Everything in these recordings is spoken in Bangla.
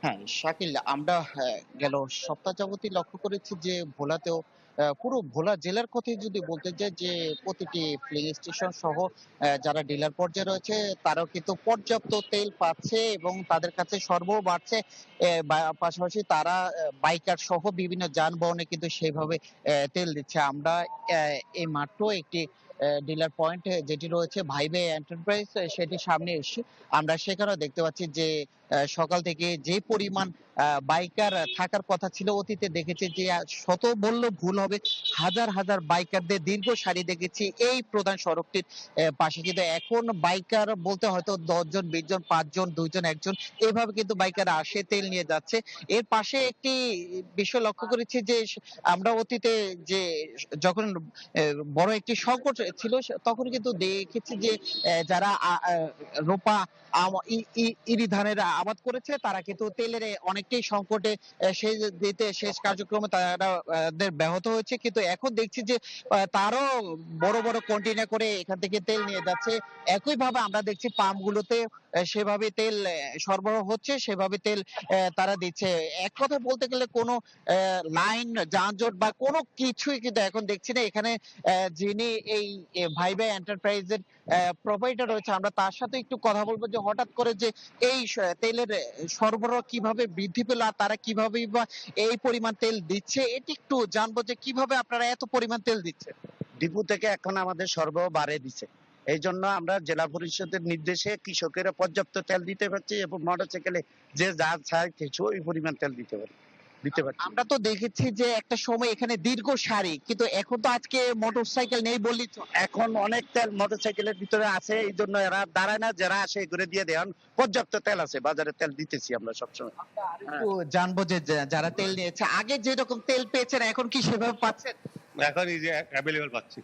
হ্যাঁ, শাকিল, আমরা গেল সপ্তাহ যাবতই লক্ষ্য করেছি যে ভোলাতেও পুরো ভোলা জেলার কথাই যদি বলতে যাই, যে প্রতিটি ফিলিং স্টেশন সহ যারা ডিলার পর্যায়ে রয়েছে তারাও কিন্তু পর্যাপ্ত তেল পাচ্ছে এবং তাদের কাছে সরবরাহ বাড়ছে। পাশাপাশি তারা বাইকার সহ বিভিন্ন যানবাহনে কিন্তু সেইভাবে তেল দিচ্ছে। আমরা এই মাত্র একটি ডিলার পয়েন্ট যেটি রয়েছে ভাইবে এন্টারপ্রাইজ, সেটির সামনে এসেছি। আমরা সেখানেও দেখতে পাচ্ছি যে সকাল থেকে যে পরিমাণ বাইকার থাকার কথা ছিল, অতীতে দেখেছি যে শত বললে ভুল হবে, হাজার হাজার বাইকারদের দীর্ঘ সারি দেখেছি এই প্রধান সড়কটির পাশে। কিন্তু এখন বাইকার বলতে হয়তো 10 জন 20 জন 5 জন 2 জন 1 জন এভাবে কিন্তু বাইকার আসে তেল নিয়ে যাচ্ছে। এর পাশে একটি বিষয় লক্ষ্য করেছি যে আমরা অতীতে যে যখন বড় একটি সংকট ছিল তখন কিন্তু দেখেছি যে যারা রোপা ইরি ধানের আবাদ করেছে তারা কিন্তু তেলের অনেকটাই সংকটে সেচ দিতে শেষ কার্যক্রমে তারা ব্যাহত হয়েছে। কিন্তু এখন দেখছি যে তারও বড় বড় কন্টেইনার করে এখান থেকে তেল নিয়ে যাচ্ছে। একইভাবে আমরা দেখছি পাম্প গুলোতে সেভাবে তেল সরবরাহ হচ্ছে, সেভাবে তেল তারা দিচ্ছে। এক কথায় বলতে গেলে কোনো লাইন যানজট বা কোনো কিছুই কিন্তু এখন দেখছি না। এখানে যিনি এই ভাইবে এন্টারপ্রাইজের প্রোভাইডার রয়েছে, আমরা তার সাথে একটু কথা বলবো যে হঠাৎ করে যে এই তেলের সরবরাহ কিভাবে বৃদ্ধি পেল আর তারা কিভাবে বা এই পরিমাণ তেল দিচ্ছে, এটি একটু জানবো যে কিভাবে আপনারা এত পরিমাণ তেল দিচ্ছেন। ডিপু থেকে এখন আমাদের সরবরাহ বাড়িয়ে দিছে। এই জন্য আমরা জেলা পরিষদের নির্দেশে কৃষকেরা পর্যাপ্ত তেল দিতে পারছি এবং মোটরসাইকেলে যে যা চায় কিছু ওই পরিমাণ তেল দিতে পারছি। আমরা তো দেখেছি যে একটা সময় এখানে দীর্ঘ সারি, কিন্তু এখন তো আজকে মোটরসাইকেল নেই বললেই চলে। এখন অনেক তেল মোটরসাইকেলের ভিতরে আছে, এই জন্য এরা দাঁড়ায় না, যারা আসে ঘুরে দিয়ে দেন। পর্যাপ্ত তেল আছে, বাজারে তেল দিতেছি আমরা সবসময়। একটু জানবো যে যারা তেল নিয়েছে আগে যেরকম তেল পেয়েছেন এখন কি সেভাবে পাচ্ছেন? এখন এই যে অ্যাভেলেবল পাচ্ছি।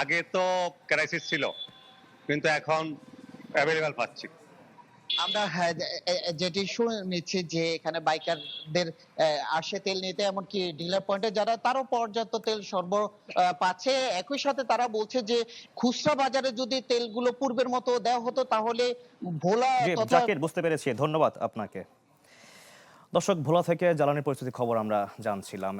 আগে তো ক্রাইসিস ছিল, কিন্তু এখন অ্যাভেলেবল পাচ্ছি। আমরা হ্যাঁ যেটি শুনে নিচ্ছি যে এখানে বাইকারদের আসে তেল নিতে, এমনকি ডিলার পয়েন্টে যারা তারও পর্যাপ্ত তেল সরবরাহ পাচ্ছে। একই সাথে তারা বলছে যে খুচরা বাজারে যদি তেলগুলো পূর্বের মতো দেওয়া হতো তাহলে ভোলা জি তথা জাকির, বুঝতে পেরেছি, ধন্যবাদ আপনাকে। দর্শক, ভোলা থেকে জ্বালানি পরিস্থিতির খবর আমরা জানছিলাম।